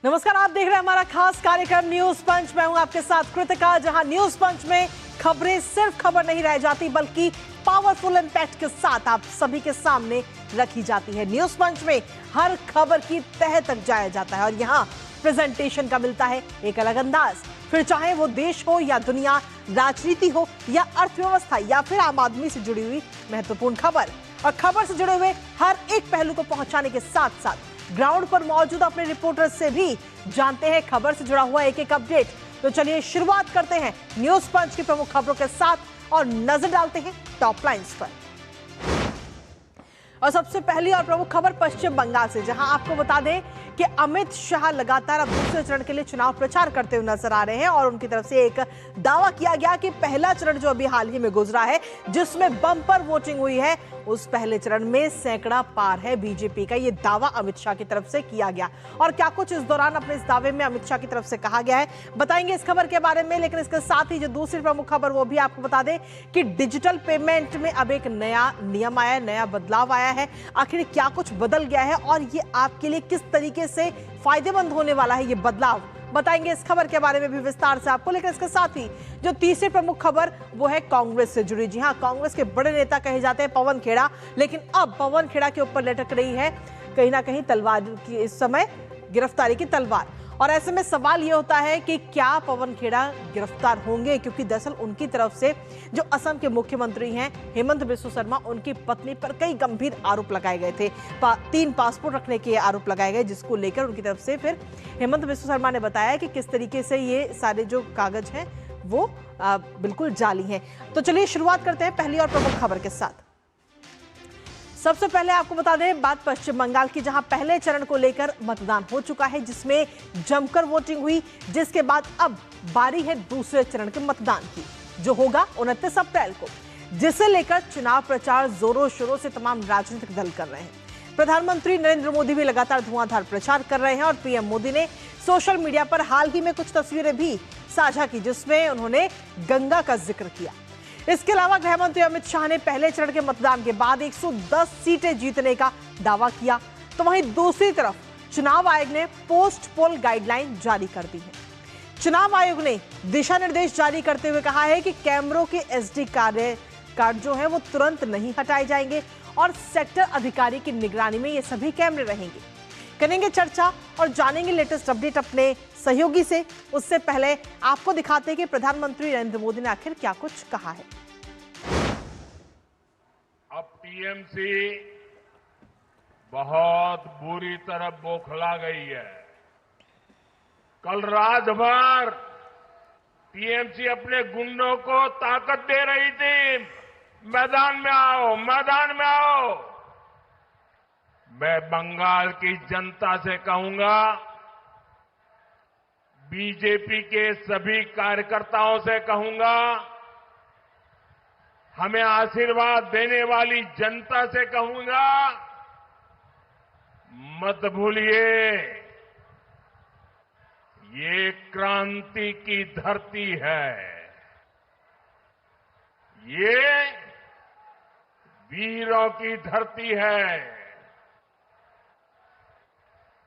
नमस्कार, आप देख रहे हैं हमारा खास कार्यक्रम न्यूज पंच। मैं हूं आपके साथ कृतिका, जहां न्यूज पंच में खबरें सिर्फ खबर नहीं रह जाती बल्कि पावरफुल इंपैक्ट के साथ आप सभी के सामने रखी जाती है। न्यूज पंच में हर खबर की तह तक जाया जाता है और यहाँ प्रेजेंटेशन का मिलता है एक अलग अंदाज। फिर चाहे वो देश हो या दुनिया, राजनीति हो या अर्थव्यवस्था या फिर आम आदमी से जुड़ी हुई महत्वपूर्ण खबर, और खबर से जुड़े हुए हर एक पहलू को पहुंचाने के साथ साथ ग्राउंड पर मौजूद अपने रिपोर्टर से भी जानते हैं खबर से जुड़ा हुआ एक एक अपडेट। तो चलिए शुरुआत करते हैं न्यूज पंच की प्रमुख खबरों के साथ और नजर डालते हैं टॉप लाइंस पर। और सबसे पहली और प्रमुख खबर पश्चिम बंगाल से, जहां आपको बता दें कि अमित शाह लगातार अब दूसरे चरण के लिए चुनाव प्रचार करते हुए नजर आ रहे हैं और उनकी तरफ से एक दावा किया गया कि पहला चरण जो अभी हाल ही में गुजरा है, जिसमें बम्पर वोटिंग हुई है, उस पहले चरण में सैकड़ा पार है बीजेपी का। यह दावा अमित शाह की तरफ से किया गया और क्या कुछ इस दौरान अपने इस दावे में अमित शाह की तरफ से कहा गया है, बताएंगे इस खबर के बारे में। लेकिन इसके साथ ही जो दूसरी प्रमुख खबर वो भी आपको बता दें कि डिजिटल पेमेंट में अब एक नया नियम आया है, नया बदलाव आया है। आखिर क्या कुछ बदल गया है और ये आपके लिए किस तरीके से फायदेमंद होने वाला है ये बदलाव, बताएंगे इस खबर के बारे में भी विस्तार से आपको। लेकिन इसके साथ ही जो तीसरी प्रमुख खबर वो है कांग्रेस से जुड़ी। जी हां, कांग्रेस के बड़े नेता कहे जाते हैं पवन खेड़ा, लेकिन अब पवन खेड़ा के ऊपर लटक रही है कहीं ना कहीं तलवार की, इस समय गिरफ्तारी की तलवार। और ऐसे में सवाल ये होता है कि क्या पवन खेड़ा गिरफ्तार होंगे, क्योंकि दरअसल उनकी तरफ से जो असम के मुख्यमंत्री हैं हेमंत बिस्वा शर्मा, उनकी पत्नी पर कई गंभीर आरोप लगाए गए थे। 3 पासपोर्ट रखने के आरोप लगाए गए, जिसको लेकर उनकी तरफ से फिर हेमंत बिस्वा शर्मा ने बताया कि किस तरीके से ये सारे जो कागज हैं वो बिल्कुल जाली हैं। तो चलिए शुरुआत करते हैं पहली और प्रमुख खबर के साथ। सबसे पहले आपको बता दें बात पश्चिम बंगाल की, जहां पहले चरण को लेकर मतदान हो चुका है, जिसमें जमकर वोटिंग हुई, जिसके बाद अब बारी है दूसरे चरण के मतदान की, जो होगा 29 अप्रैल को, जिसे लेकर चुनाव प्रचार जोरों शोरों से तमाम राजनीतिक दल कर रहे हैं। प्रधानमंत्री नरेंद्र मोदी भी लगातार धुआंधार प्रचार कर रहे हैं और पीएम मोदी ने सोशल मीडिया पर हाल ही में कुछ तस्वीरें भी साझा की, जिसमें उन्होंने गंगा का जिक्र किया। इसके अलावा गृह मंत्री अमित शाह ने पहले चरण के मतदान के बाद 110 सीटें जीतने का दावा किया। तो वहीं दूसरी तरफ चुनाव आयोग ने पोस्ट पोल गाइडलाइन जारी कर दी है। चुनाव आयोग ने दिशा निर्देश जारी करते हुए कहा है कि कैमरों के एसडी कार्ड जो है वो तुरंत नहीं हटाए जाएंगे और सेक्टर अधिकारी की निगरानी में ये सभी कैमरे रहेंगे। करेंगे चर्चा और जानेंगे लेटेस्ट अपडेट अपने सहयोगी से। उससे पहले आपको दिखाते हैं कि प्रधानमंत्री नरेंद्र मोदी ने आखिर क्या कुछ कहा है। अब टीएमसी बहुत बुरी तरह बौखला गई है। कल रात भर टीएमसी अपने गुंडों को ताकत दे रही थी, मैदान में आओ, मैदान में आओ। मैं बंगाल की जनता से कहूंगा, बीजेपी के सभी कार्यकर्ताओं से कहूंगा, हमें आशीर्वाद देने वाली जनता से कहूंगा, मत भूलिए ये क्रांति की धरती है, ये वीरों की धरती है।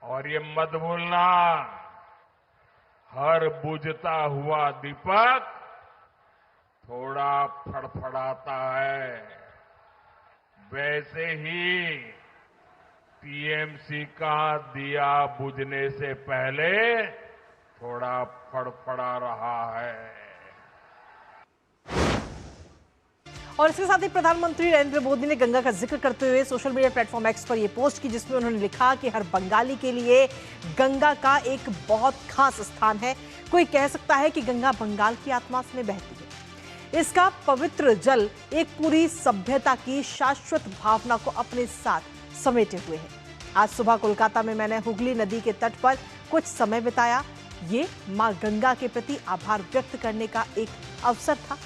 और ये मत भूलना, हर बुझता हुआ दीपक थोड़ा फड़फड़ाता है, वैसे ही टीएमसी का दिया बुझने से पहले थोड़ा फड़फड़ा रहा है। और इसके साथ ही प्रधानमंत्री नरेंद्र मोदी ने गंगा का जिक्र करते हुए सोशल मीडिया प्लेटफॉर्म एक्स पर यह पोस्ट की, जिसमें उन्होंने लिखा कि हर बंगाली के लिए गंगा का एक बहुत खास स्थान है। कोई कह सकता है कि गंगा बंगाल की आत्मा में बहती है। इसका पवित्र जल एक पूरी सभ्यता की शाश्वत भावना को अपने साथ समेटे हुए है। आज सुबह कोलकाता में मैंने हुगली नदी के तट पर कुछ समय बिताया। ये मां गंगा के प्रति आभार व्यक्त करने का एक अवसर था।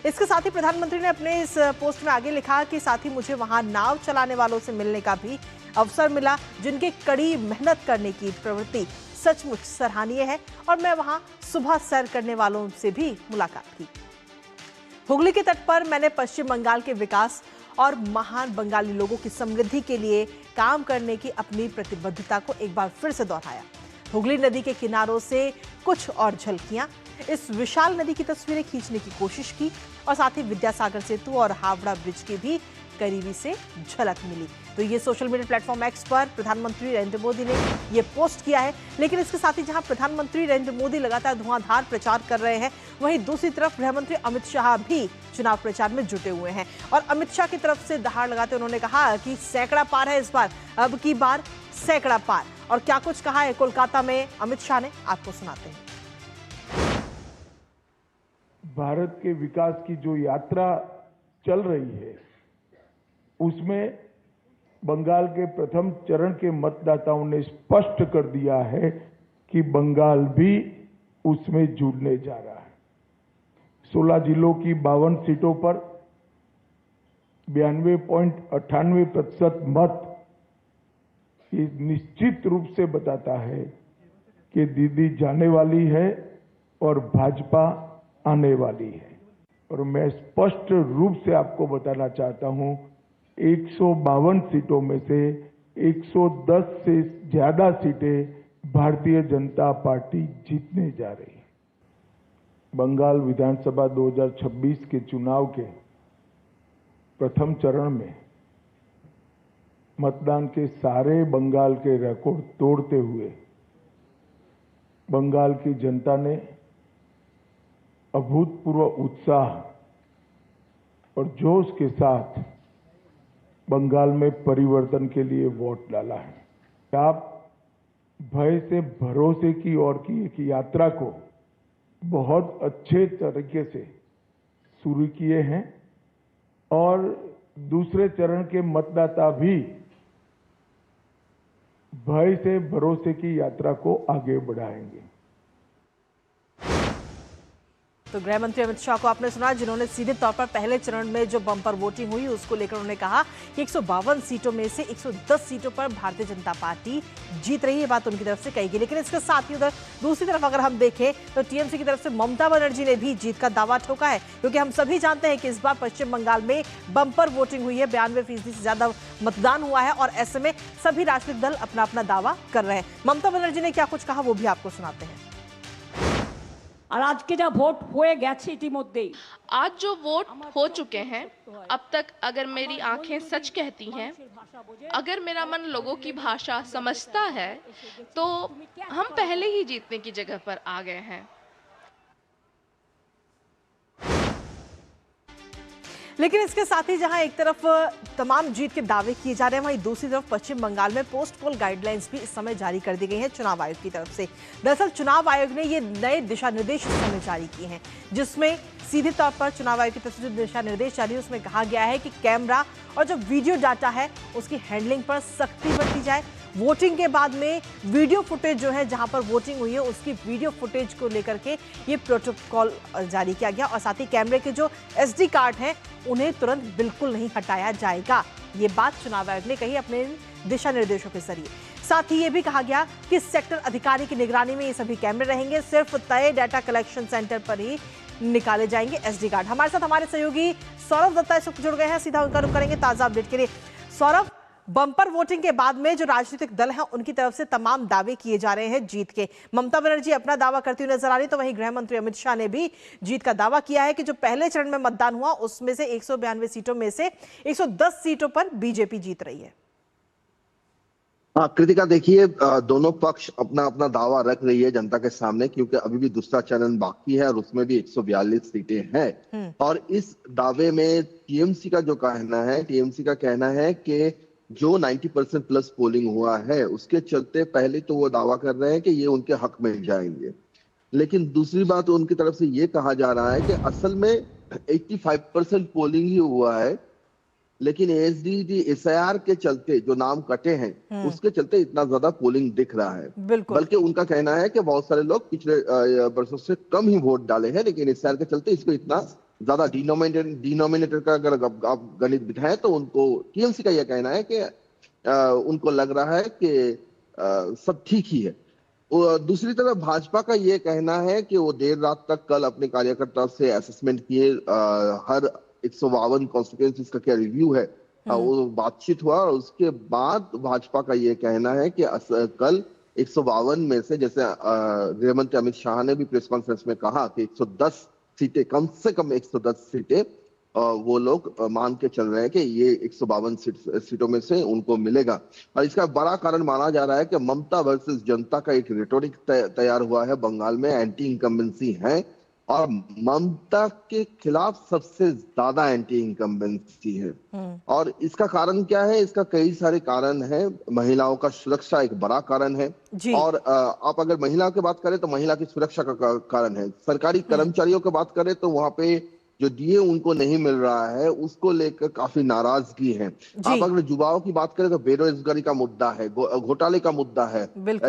इसके साथ ही प्रधानमंत्री ने अपने इस पोस्ट में आगे लिखा कि साथ ही मुझे वहां नाव चलाने वालों से मिलने का भी अवसर मिला, जिनके कड़ी मेहनत करने की प्रवृत्ति सचमुच सराहनीय है, और मैं वहां सुबह सैर करने वालों से भी मुलाकात की। हुगली के तट पर मैंने पश्चिम बंगाल के विकास और महान बंगाली लोगों की समृद्धि के लिए काम करने की अपनी प्रतिबद्धता को एक बार फिर से दोहराया। हुगली नदी के किनारों से कुछ और झलकियां। इस विशाल नदी की तस्वीरें खींचने की कोशिश की और साथ ही विद्यासागर सेतु और हावड़ा ब्रिज की भी करीबी से झलक मिली। तो ये सोशल मीडिया प्लेटफॉर्म एक्स पर प्रधानमंत्री नरेंद्र मोदी ने ये पोस्ट किया है। लेकिन इसके साथ ही जहां प्रधानमंत्री नरेंद्र मोदी लगातार धुआंधार प्रचार कर रहे हैं, वहीं दूसरी तरफ गृहमंत्री अमित शाह भी चुनाव प्रचार में जुटे हुए हैं। और अमित शाह की तरफ से दहाड़ लगाते उन्होंने कहा कि सैकड़ा पार है इस बार, अब की बार सैकड़ा पार। और क्या कुछ कहा है कोलकाता में अमित शाह ने, आपको सुनाते हैं। भारत के विकास की जो यात्रा चल रही है, उसमें बंगाल के प्रथम चरण के मतदाताओं ने स्पष्ट कर दिया है कि बंगाल भी उसमें जुड़ने जा रहा है। 16 जिलों की 52 सीटों पर 92.98% मत ये निश्चित रूप से बताता है कि दीदी जाने वाली है और भाजपा आने वाली है। और मैं स्पष्ट रूप से आपको बताना चाहता हूं, 152 सीटों में से 110 से ज्यादा सीटें भारतीय जनता पार्टी जीतने जा रही है। बंगाल विधानसभा 2026 के चुनाव के प्रथम चरण में मतदान के सारे बंगाल के रिकॉर्ड तोड़ते हुए बंगाल की जनता ने अभूतपूर्व उत्साह और जोश के साथ बंगाल में परिवर्तन के लिए वोट डाला है। आप भय से भरोसे की ओर की एक यात्रा को बहुत अच्छे तरीके से शुरू किए हैं और दूसरे चरण के मतदाता भी भय से भरोसे की यात्रा को आगे बढ़ाएंगे। तो गृह मंत्री अमित शाह को आपने सुना, जिन्होंने सीधे तौर पर पहले चरण में जो बम्पर वोटिंग हुई उसको लेकर उन्होंने कहा कि 152 सीटों में से 110 सीटों पर भारतीय जनता पार्टी जीत रही है। बात उनकी तरफ से कही गई। लेकिन इसके साथ ही उधर दूसरी तरफ अगर हम देखें तो टीएमसी की तरफ से ममता बनर्जी ने भी जीत का दावा ठोका है, क्योंकि हम सभी जानते हैं कि इस बार पश्चिम बंगाल में बम्पर वोटिंग हुई है, 92% से ज्यादा मतदान हुआ है और ऐसे में सभी राजनीतिक दल अपना अपना दावा कर रहे हैं। ममता बनर्जी ने क्या कुछ कहा वो भी आपको सुनाते हैं। और आज के जो वोट हुए गए इतिमধ্যে आज जो वोट हो चुके हैं, अब तक अगर मेरी आंखें सच कहती हैं, अगर मेरा मन लोगों की भाषा समझता है, तो हम पहले ही जीतने की जगह पर आ गए हैं। लेकिन इसके साथ ही जहां एक तरफ तमाम जीत के दावे किए जा रहे हैं, वहीं दूसरी तरफ पश्चिम बंगाल में पोस्ट पोल गाइडलाइंस भी इस समय जारी कर दी गई हैं चुनाव आयोग की तरफ से। दरअसल चुनाव आयोग ने ये नए दिशा निर्देश इस समय जारी किए हैं, जिसमें सीधे तौर पर चुनाव आयोग की तरफ से जो दिशा निर्देश जारी है उसमें कहा गया है कि कैमरा और जो वीडियो डाटा है उसकी हैंडलिंग पर सख्ती बरती जाए। वोटिंग के बाद में वीडियो फुटेज जो है, जहां पर वोटिंग हुई है उसकी वीडियो फुटेज को लेकर के ये प्रोटोकॉल जारी किया गया और साथ ही कैमरे के जो SD कार्ड हैं उन्हें तुरंत बिल्कुल नहीं हटाया जाएगा। ये बात चुनाव आयोग ने कही अपने दिशा निर्देशों के जरिए। साथ ही ये भी कहा गया कि सेक्टर अधिकारी की निगरानी में ये सभी कैमरे रहेंगे, सिर्फ तय डाटा कलेक्शन सेंटर पर ही निकाले जाएंगे SD कार्ड। हमारे साथ हमारे सहयोगी सौरभ दत्ता इस वक्त जुड़ गए हैं, सीधा उनका रुख करेंगे ताजा अपडेट के लिए। सौरभ, बम्पर वोटिंग के बाद में जो राजनीतिक दल हैं उनकी तरफ से तमाम दावे किए जा रहे हैं जीत के। ममता बनर्जी अपना दावा करती हुई नजर आ रही, तो वहीं गृह मंत्री अमित शाह ने भी जीत का दावा किया है कि जो पहले चरण में मतदान हुआ उसमें से 192 सीटों में से 110 सीटों पर बीजेपी जीत रही है। हाँ कृतिका, देखिए दोनों पक्ष अपना अपना दावा रख रही है जनता के सामने, क्योंकि अभी भी दूसरा चरण बाकी है और उसमें भी 142 सीटें हैं। और इस दावे में टीएमसी का जो कहना है, टीएमसी का कहना है कि जो 90% प्लस पोलिंग हुआ है उसके चलते पहले तो वो दावा कर रहे हैं कि ये उनके हक में जाएंगे। लेकिन दूसरी बात उनकी तरफ से ये कहा जा रहा है कि असल में 85% पोलिंग ही हुआ है, लेकिन SIR के चलते जो नाम कटे हैं उसके चलते इतना ज्यादा पोलिंग दिख रहा है। बल्कि उनका कहना है कि बहुत सारे लोग पिछले वर्षों से कम ही वोट डाले हैं, लेकिन SIR के चलते इसको इतना ज्यादा डिनोमिनेटर का अगर आप गणित बिठाएं तो उनको टीएमसी का यह कहना है कि उनको लग रहा है कि सब ठीक ही है। दूसरी तरफ भाजपा का ये कहना है कि वो देर रात तक कल अपने कार्यकर्ता से असेसमेंट किए, हर 152 कॉन्स्टिट्यूएंसीज का क्या रिव्यू है वो बातचीत हुआ और उसके बाद भाजपा का ये कहना है कि कल 152 में से, जैसे गृह मंत्री अमित शाह ने भी प्रेस कॉन्फ्रेंस में कहा कि 110 सीटें, कम से कम 110 सीटें वो लोग मान के चल रहे हैं कि ये 152 सीटों में से उनको मिलेगा। और इसका बड़ा कारण माना जा रहा है कि ममता वर्सेस जनता का एक रेटोरिक तैयार हुआ है बंगाल में, एंटी इनकम्बेंसी है और ममता के खिलाफ सबसे ज्यादा एंटी इनकम्बेंसी है। और इसका कारण क्या है? इसका कई सारे कारण है। महिलाओं का सुरक्षा एक बड़ा कारण है। और आप अगर महिला की बात करें तो महिला की सुरक्षा का कारण है। सरकारी कर्मचारियों की बात करें तो वहां पे जो डीए उनको नहीं मिल रहा है उसको लेकर काफी नाराजगी है। आप अगर युवाओं की बात करें तो बेरोजगारी का मुद्दा है, घोटाले का मुद्दा है,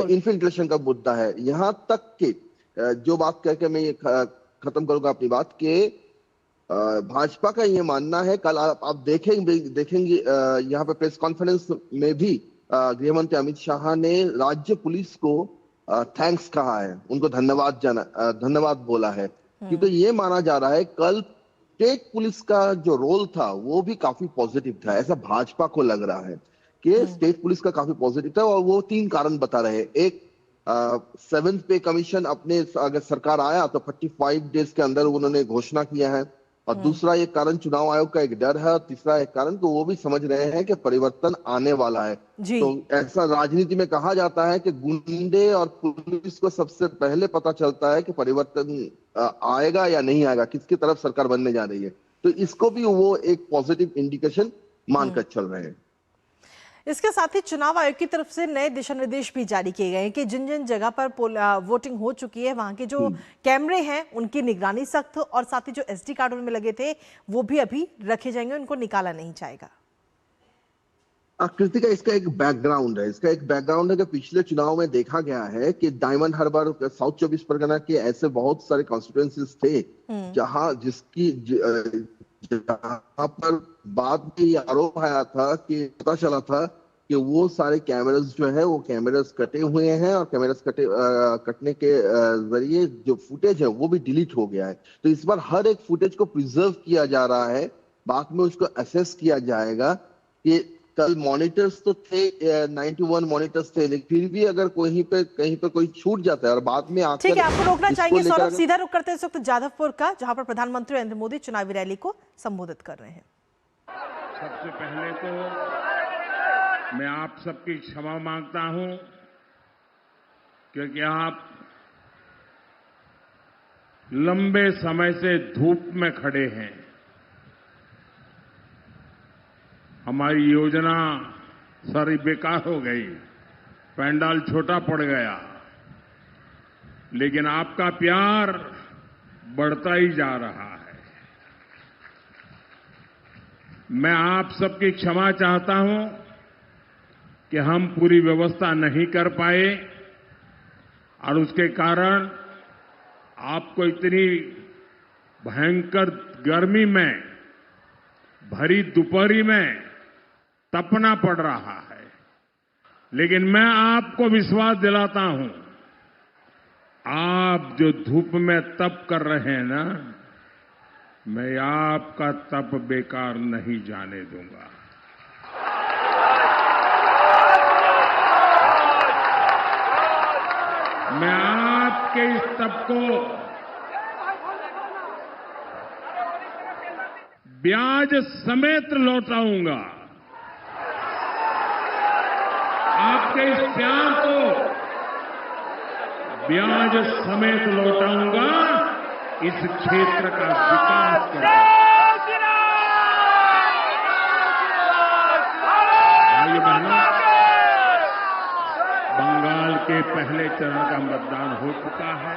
इन्फिल्ट्रेशन का मुद्दा है। यहाँ तक कि जो बात करके मैं ये खत्म करूंगा अपनी बात के, भाजपा का ये मानना है, कल आप देखेंगे यहाँ पे प्रेस कॉन्फ्रेंस में भी गृह मंत्री अमित शाह ने राज्य पुलिस को थैंक्स कहा है, उनको धन्यवाद बोला है, क्योंकि ये माना जा रहा है कल स्टेट पुलिस का जो रोल था वो भी काफी पॉजिटिव था। ऐसा भाजपा को लग रहा है कि स्टेट पुलिस का काफी पॉजिटिव था। और वो 3 कारण बता रहे हैं। एक, 7th पे कमीशन अपने अगर सरकार आया तो 45 डेज के अंदर उन्होंने घोषणा किया है। और दूसरा एक कारण चुनाव आयोग का एक डर है। और तीसरा एक कारण तो वो भी समझ रहे हैं कि परिवर्तन आने वाला है। तो ऐसा राजनीति में कहा जाता है कि गुंडे और पुलिस को सबसे पहले पता चलता है कि परिवर्तन आएगा या नहीं आएगा, किसकी तरफ सरकार बनने जा रही है। तो इसको भी वो एक पॉजिटिव इंडिकेशन मानकर चल रहे हैं। इसके साथ ही चुनाव आयोग की तरफ से नए दिशा निर्देश भी जारी किए गए हैं कि जिन जिन जगह पर वोटिंग हो चुकी है वहां के जो कैमरे हैं उनकी निगरानी सख्त, और साथ ही जो एसडी कार्ड उनमें लगे थे वो भी अभी रखे जाएंगे, उनको निकाला नहीं जाएगा। कृतिका, इसका एक बैकग्राउंड है कि पिछले चुनाव में देखा गया है कि डायमंड हार्बर, साउथ 24 परगना के ऐसे बहुत सारे कॉन्स्टिट्यूएंसीज थे जहां पर बाद में ये आरोप आया था कि पता चला था कि वो सारे कैमरास जो है वो कैमरास कटे हुए हैं और कैमरास कटने के जरिए जो फुटेज है वो भी डिलीट हो गया है। तो इस बार हर एक फुटेज को प्रिजर्व किया जा रहा है, बाद में उसको असेस किया जाएगा कि कल मॉनिटर्स तो थे, 91 मॉनिटर्स थे, लेकिन फिर भी अगर कहीं पे कोई छूट जाता है और बाद में आकर, ठीक है, आपको रोकना चाहेंगे सौरभ, सीधा रुक करते हैं इस वक्त जादवपुर का, जहां पर प्रधानमंत्री नरेंद्र मोदी चुनावी रैली को संबोधित कर रहे हैं। सबसे पहले तो मैं आप सबकी क्षमा मांगता हूं क्योंकि आप लंबे समय से धूप में खड़े हैं। हमारी योजना सारी बेकार हो गई, पंडाल छोटा पड़ गया, लेकिन आपका प्यार बढ़ता ही जा रहा है। मैं आप सबकी क्षमा चाहता हूं कि हम पूरी व्यवस्था नहीं कर पाए और उसके कारण आपको इतनी भयंकर गर्मी में, भरी दोपहरी में तपना पड़ रहा है। लेकिन मैं आपको विश्वास दिलाता हूं, आप जो धूप में तप कर रहे हैं ना, मैं आपका तप बेकार नहीं जाने दूंगा। मैं आपके इस तप को ब्याज समेत लौटाऊंगा। आपके इस प्यार को ब्याज समेत लौटाऊंगा, इस क्षेत्र का विकास करूंगा। भाई बहनों, बंगाल के पहले चरण का मतदान हो चुका है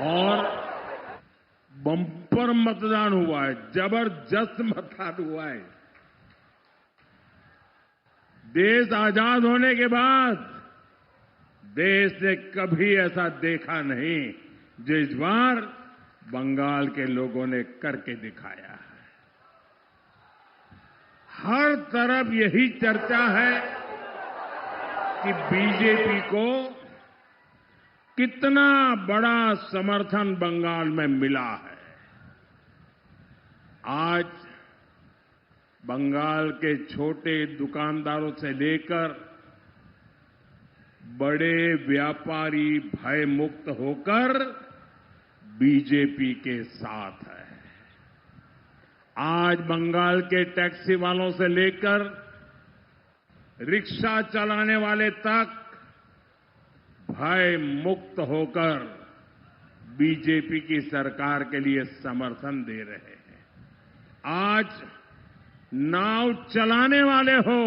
और बम्पर मतदान हुआ है, जबरदस्त मतदान हुआ है। देश आजाद होने के बाद देश ने कभी ऐसा देखा नहीं जो इस बार बंगाल के लोगों ने करके दिखाया है। हर तरफ यही चर्चा है कि बीजेपी को कितना बड़ा समर्थन बंगाल में मिला है। आज बंगाल के छोटे दुकानदारों से लेकर बड़े व्यापारी भय मुक्त होकर बीजेपी के साथ है। आज बंगाल के टैक्सी वालों से लेकर रिक्शा चलाने वाले तक भय मुक्त होकर बीजेपी की सरकार के लिए समर्थन दे रहे हैं। आज नाव चलाने वाले हो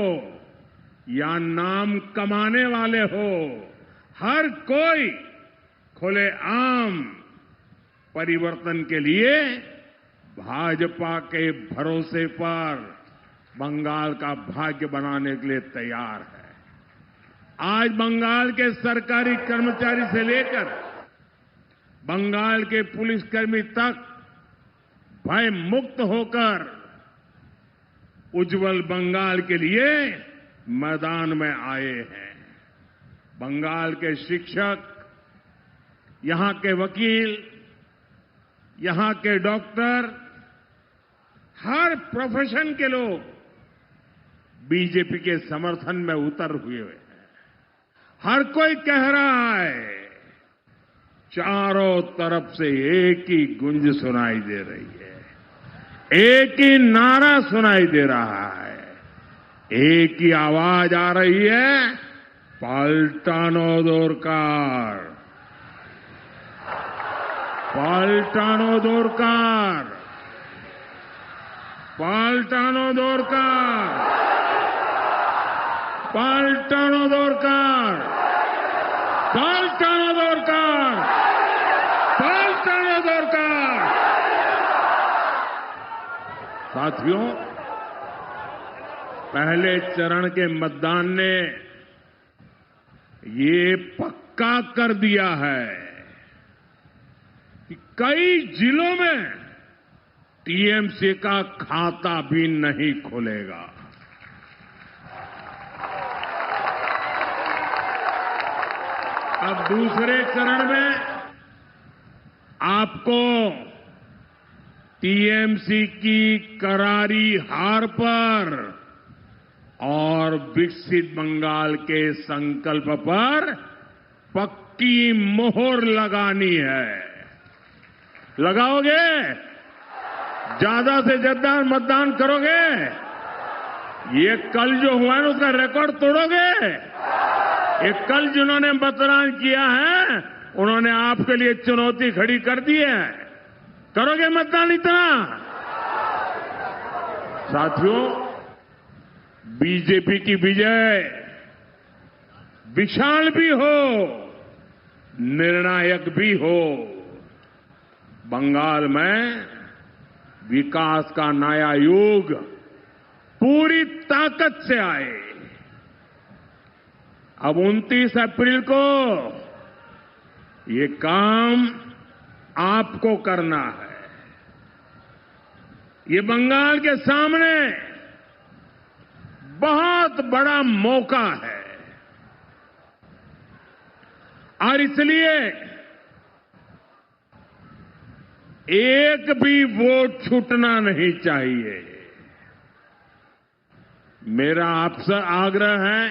या नाम कमाने वाले हो, हर कोई खुलेआम परिवर्तन के लिए भाजपा के भरोसे पर बंगाल का भाग्य बनाने के लिए तैयार है। आज बंगाल के सरकारी कर्मचारी से लेकर बंगाल के पुलिसकर्मी तक भय मुक्त होकर उज्जवल बंगाल के लिए मैदान में आए हैं। बंगाल के शिक्षक, यहां के वकील, यहां के डॉक्टर, हर प्रोफेशन के लोग बीजेपी के समर्थन में उतर हुए हैं। हर कोई कह रहा है, चारों तरफ से एक ही गुंज सुनाई दे रही है, एक ही नारा सुनाई दे रहा है, एक ही आवाज आ रही है, पाल्टानो दोरकार, पाल्टानो दोरकार, पाल्टानो दोरकार, पाल्टानो दोरकार, पाल्टानो दोरकार, पाल्टानो दोरकार। साथियों, पहले चरण के मतदान ने ये पक्का कर दिया है कि कई जिलों में टीएमसी का खाता भी नहीं खुलेगा। अब दूसरे चरण में आपको टीएमसी की करारी हार पर और विकसित बंगाल के संकल्प पर पक्की मोहर लगानी है। लगाओगे? ज्यादा से ज्यादा मतदान करोगे? ये कल जो हुआ है उसका रिकॉर्ड तोड़ोगे? ये कल जिन्होंने मतदान किया है उन्होंने आपके लिए चुनौती खड़ी कर दी है। करोगे मतदान इतना? साथियों, बीजेपी की विजय विशाल भी हो, निर्णायक भी हो। बंगाल में विकास का नया युग पूरी ताकत से आए। अब 29 अप्रैल को ये काम आपको करना है। ये बंगाल के सामने बहुत बड़ा मौका है और इसलिए एक भी वोट छूटना नहीं चाहिए। मेरा आपसे आग्रह है,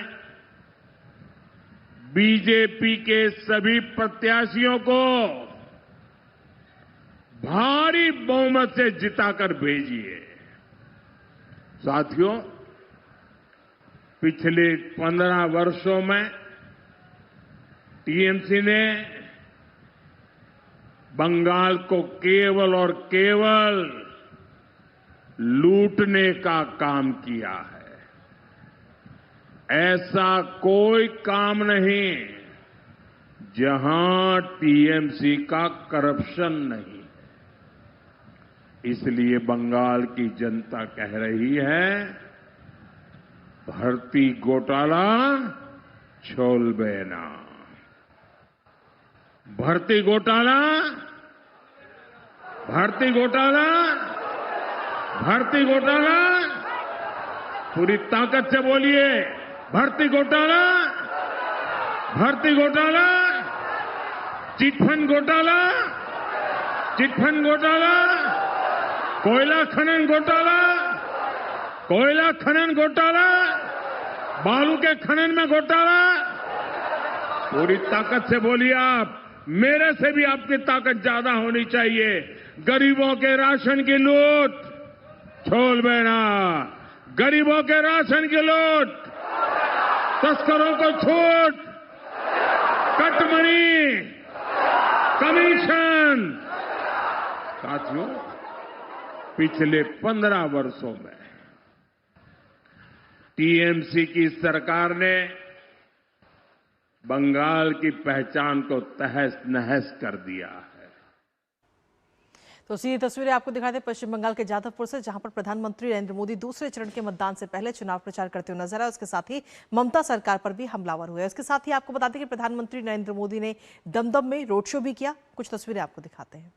बीजेपी के सभी प्रत्याशियों को भारी बहुमत से जिताकर भेजिए। साथियों, पिछले 15 वर्षों में टीएमसी ने बंगाल को केवल और केवल लूटने का काम किया है। ऐसा कोई काम नहीं जहां टीएमसी का करप्शन नहीं। इसलिए बंगाल की जनता कह रही है, भर्ती घोटाला छोलबे ना। भर्ती घोटाला, भर्ती घोटाला, भर्ती घोटाला, पूरी ताकत से बोलिए, भर्ती घोटाला, भर्ती घोटाला, चिटफंड घोटाला, चिटफंड घोटाला, कोयला खनन घोटाला, कोयला खनन घोटाला, बालू के खनन में घोटाला, पूरी ताकत से बोलिए आप, मेरे से भी आपकी ताकत ज्यादा होनी चाहिए। गरीबों के राशन की लूट छोड़ देना, गरीबों के राशन की लूट, तस्करों को छूट, कटमनी, कमीशन। साथियों, पिछले 15 वर्षों में टीएमसी की सरकार ने बंगाल की पहचान को तहस नहस कर दिया है। तो सीधी तस्वीरें आपको दिखाते हैं पश्चिम बंगाल के जादवपुर से, जहां पर प्रधानमंत्री नरेंद्र मोदी दूसरे चरण के मतदान से पहले चुनाव प्रचार करते हुए नजर आए। उसके साथ ही ममता सरकार पर भी हमलावर हुए। इसके साथ ही आपको बता दें कि प्रधानमंत्री नरेंद्र मोदी ने दमदम में रोड शो भी किया। कुछ तस्वीरें आपको दिखाते हैं।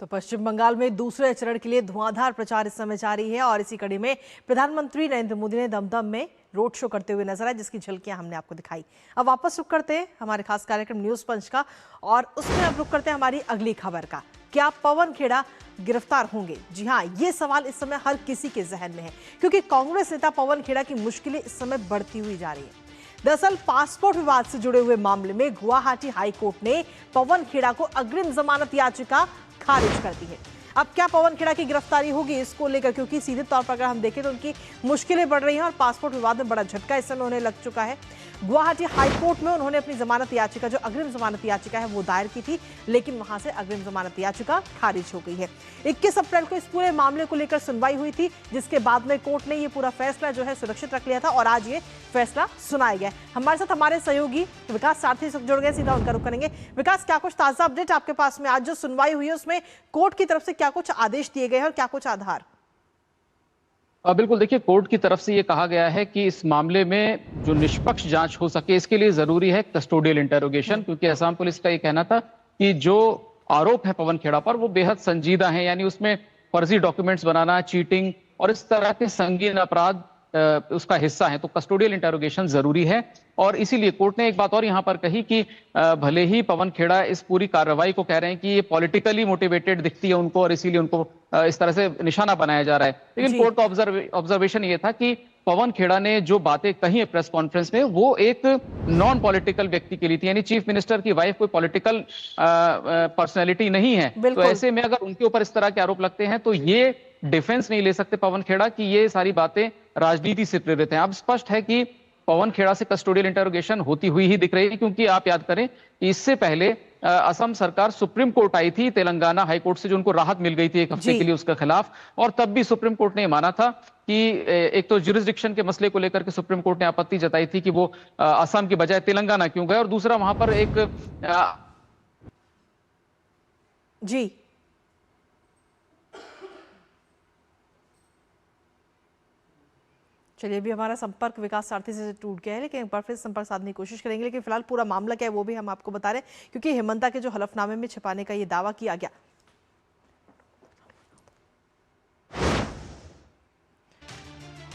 तो पश्चिम बंगाल में दूसरे चरण के लिए धुआंधार प्रचार इस समय जारी है और इसी कड़ी में प्रधानमंत्री नरेंद्र मोदी ने दमदम में रोड शो करते हुए नजर आए, जिसकी झलकियां हमने आपको दिखाई। अब वापस रुक करते हैं हमारे खास कार्यक्रम न्यूज पंच का, और उसमें अब रुक करते हैं हमारी अगली खबर का। क्या पवन खेड़ा गिरफ्तार होंगे? जी हाँ, ये सवाल इस समय हर किसी के जहन में है, क्योंकि कांग्रेस नेता पवन खेड़ा की मुश्किलें इस समय बढ़ती हुई जा रही है। दरअसल पासपोर्ट विवाद से जुड़े हुए मामले में गुवाहाटी हाईकोर्ट ने पवन खेड़ा को अग्रिम जमानत याचिका खारिज कर दी है। अब क्या पवन खेड़ा की गिरफ्तारी होगी इसको लेकर, क्योंकि सीधे तौर पर अगर हम देखें तो उनकी मुश्किलें बढ़ रही हैं और पासपोर्ट विवाद में बड़ा झटका इस समय उन्हें लग चुका है। गुवाहाटी हाईकोर्ट में उन्होंने अपनी जमानत याचिका, जो अग्रिम जमानत याचिका है, वो दायर की थी, लेकिन वहां से अग्रिम जमानत याचिका खारिज हो गई है। 21 अप्रैल को इस पूरे मामले को लेकर सुनवाई हुई थी, जिसके बाद में कोर्ट ने ये पूरा फैसला जो है सुरक्षित रख लिया था और आज ये फैसला सुनाया गया। हमारे साथ हमारे सहयोगी विकास सारथी जुड़ गए, सीधा उनका रुख करेंगे। विकास, क्या कुछ ताजा अपडेट आपके पास में? आज जो सुनवाई हुई है उसमें कोर्ट की तरफ से क्या कुछ आदेश दिए गए हैं और क्या कुछ आधार? बिल्कुल, देखिए, कोर्ट की तरफ से ये कहा गया है कि इस मामले में जो निष्पक्ष जांच हो सके इसके लिए जरूरी है कस्टोडियल इंटरोगेशन, क्योंकि असम पुलिस का ये कहना था कि जो आरोप है पवन खेड़ा पर वो बेहद संजीदा है, यानी उसमें फर्जी डॉक्यूमेंट्स बनाना, चीटिंग और इस तरह के संगीन अपराध उसका हिस्सा है। तो कस्टोडियल इंटरोगेशन जरूरी है और इसीलिए कोर्ट ने एक बात और यहां पर कही कि भले ही पवन खेड़ा इस पूरी कार्रवाई को कह रहे हैं कि ये पॉलिटिकली मोटिवेटेड दिखती है उनको और इसीलिए उनको इस तरह से निशाना बनाया जा रहा है, लेकिन कोर्ट का ऑब्जर्वेशन ये था कि पवन खेड़ा ने जो बातें कही है प्रेस कॉन्फ्रेंस में वो एक नॉन पॉलिटिकल व्यक्ति के लिए थी, यानी चीफ मिनिस्टर की वाइफ कोई पॉलिटिकल पर्सनैलिटी नहीं है। तो ऐसे में अगर उनके ऊपर इस तरह के आरोप लगते हैं तो ये डिफेंस नहीं ले सकते पवन खेड़ा कि ये सारी बातें राजनीति से प्रेरित हैं। अब स्पष्ट है कि पवन खेड़ा से कस्टोडियल इंटरोगेशन होती हुई ही दिख रही है, क्योंकि आप याद करें कि इससे पहले असम सरकार सुप्रीम कोर्ट आई थी तेलंगाना हाई कोर्ट से, जो उनको राहत मिल गई थी 1 हफ्ते के लिए उसके खिलाफ, और तब भी सुप्रीम कोर्ट ने माना था कि एक तो ज्यूरिसडिक्शन के मसले को लेकर के सुप्रीम कोर्ट ने आपत्ति जताई थी कि वो असम की बजाय तेलंगाना क्यों गए, और दूसरा वहां पर एक जी चलिए, अभी हमारा संपर्क विकास सारथी से टूट गया है, लेकिन एक बार फिर संपर्क साधने की कोशिश करेंगे। लेकिन फिलहाल पूरा मामला क्या है वो भी हम आपको बता रहे हैं, क्योंकि हेमंता के जो हलफनामे में छिपाने का ये दावा किया गया।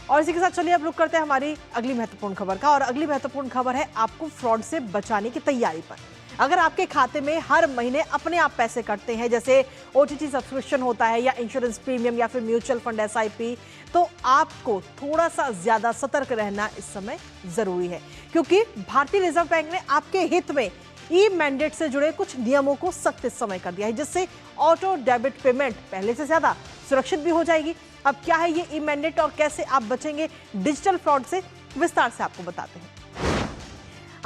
और इसी के साथ चलिए अब रुक करते हैं हमारी अगली महत्वपूर्ण खबर का। और अगली महत्वपूर्ण खबर है आपको फ्रॉड से बचाने की तैयारी पर। अगर आपके खाते में हर महीने अपने आप पैसे कटते हैं, जैसे OTT सब्सक्रिप्शन होता है या इंश्योरेंस प्रीमियम या फिर म्यूचुअल फंड SIP, तो आपको थोड़ा सा ज्यादा सतर्क रहना इस समय जरूरी है, क्योंकि भारतीय रिजर्व बैंक ने आपके हित में ई मैंडेट से जुड़े कुछ नियमों को सख्त इस समय कर दिया है, जिससे ऑटो डेबिट पेमेंट पहले से ज्यादा सुरक्षित भी हो जाएगी। अब क्या है ये ई मैंडेट और कैसे आप बचेंगे डिजिटल फ्रॉड से, विस्तार से आपको बताते हैं।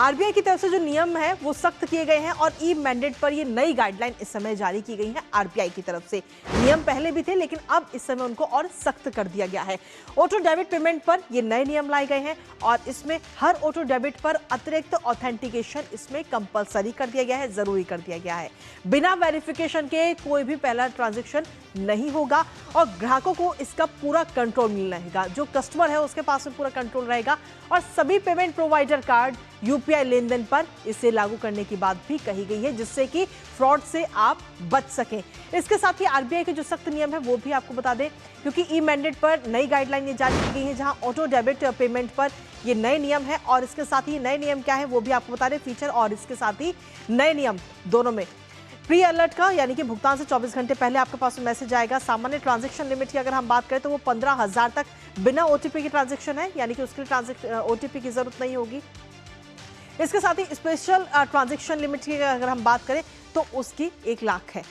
RBI की तरफ से जो नियम है वो सख्त किए गए हैं और ई मैंडेट पर ये नई गाइडलाइन इस समय जारी की गई है RBI की तरफ से। नियम पहले भी थे, लेकिन अब इस समय उनको और सख्त कर दिया गया है। ऑटो डेबिट पेमेंट पर ये नए नियम लाए गए हैं और इसमें हर ऑटो डेबिट पर अतिरिक्त ऑथेंटिकेशन इसमें कंपलसरी कर दिया गया है, जरूरी कर दिया गया है। बिना वेरिफिकेशन के कोई भी पहला ट्रांजेक्शन नहीं होगा और ग्राहकों को इसका पूरा कंट्रोल मिलेगा। जो कस्टमर है उसके पास में पूरा कंट्रोल रहेगा और सभी पेमेंट प्रोवाइडर कार्ड UPI लेनदेन पर इसे लागू करने की बात भी कही गई है, जिससे कि फ्रॉड से आप बच सकें। इसके साथ ही RBI के जो सख्त नियम है वो भी आपको बता दें, क्योंकि ई मैंडेट पर नई गाइडलाइन ये जारी की गई है, जहां ऑटो डेबिट पेमेंट पर ये नए नियम है। और इसके साथ ही नए नियम क्या है वो भी आपको बता दें, फीचर और इसके साथ ही नए नियम दोनों में। प्री अलर्ट का यानी कि भुगतान से 24 घंटे पहले आपके पास मैसेज आएगा। सामान्य ट्रांजैक्शन लिमिट की अगर हम बात करें तो वो 15,000 तक बिना OTP की ट्रांजैक्शन है, यानी कि उसके लिए OTP की जरूरत नहीं होगी। इसके साथ ही स्पेशल ट्रांजैक्शन लिमिट की अगर हम बात करें तो उसकी 1 लाख है।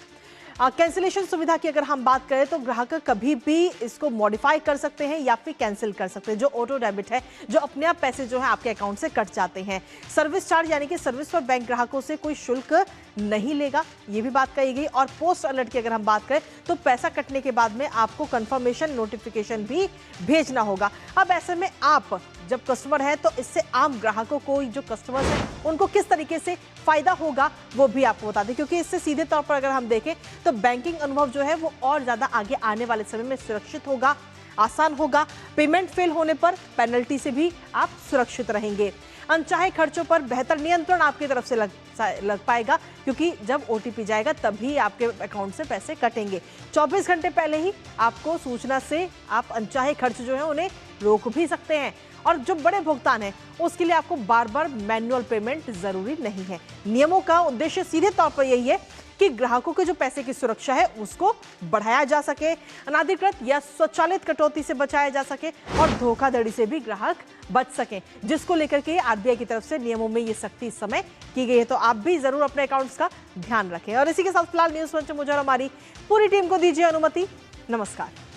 कैंसिलेशन सुविधा की अगर हम बात करें तो ग्राहक कभी भी इसको मॉडिफाई कर सकते हैं या फिर कैंसिल कर सकते हैं। जो ऑटो डेबिट है, जो अपने आप पैसे जो है आपके अकाउंट से कट जाते हैं। सर्विस चार्ज यानी कि सर्विस पर बैंक ग्राहकों से कोई शुल्क नहीं लेगा, ये भी बात कही गई। और पोस्ट अलर्ट की अगर हम बात करें तो पैसा कटने के बाद में आपको कंफर्मेशन नोटिफिकेशन भी भेजना होगा। अब ऐसे में आप जब कस्टमर है तो इससे आम ग्राहकों को, जो कस्टमर्स हैं, उनको किस तरीके से फायदा होगा वो भी आपको बता दें, क्योंकि इससे सीधे तौर पर अगर हम देखें तो बैंकिंग अनुभव जो है वो और ज्यादा आगे आने वाले समय में सुरक्षित होगा, आसान होगा। पेमेंट फेल होने पर पेनल्टी से भी आप सुरक्षित रहेंगे। अनचाहे खर्चों पर बेहतर नियंत्रण आपकी तरफ से लग पाएगा, क्योंकि जब OTP जाएगा तभी आपके अकाउंट से पैसे कटेंगे। 24 घंटे पहले ही आपको सूचना से आप अनचाहे खर्च जो है उन्हें रोक भी सकते हैं। और जो बड़े भुगतान है उसके लिए आपको बार बार मैनुअल पेमेंट जरूरी नहीं है। नियमों का उद्देश्य सीधे तौर पर यही है कि ग्राहकों के जो पैसे की सुरक्षा है उसको बढ़ाया जा सके, अनाधिकृत या स्वचालित कटौती से बचाया जा सके और धोखाधड़ी से भी ग्राहक बच सके, जिसको लेकर के RBI की तरफ से नियमों में ये सख्ती इस समय की गई है। तो आप भी जरूर अपने अकाउंट्स का ध्यान रखें। और इसी के साथ फिलहाल न्यूज मंच मुझे और हमारी पूरी टीम को दीजिए अनुमति। नमस्कार।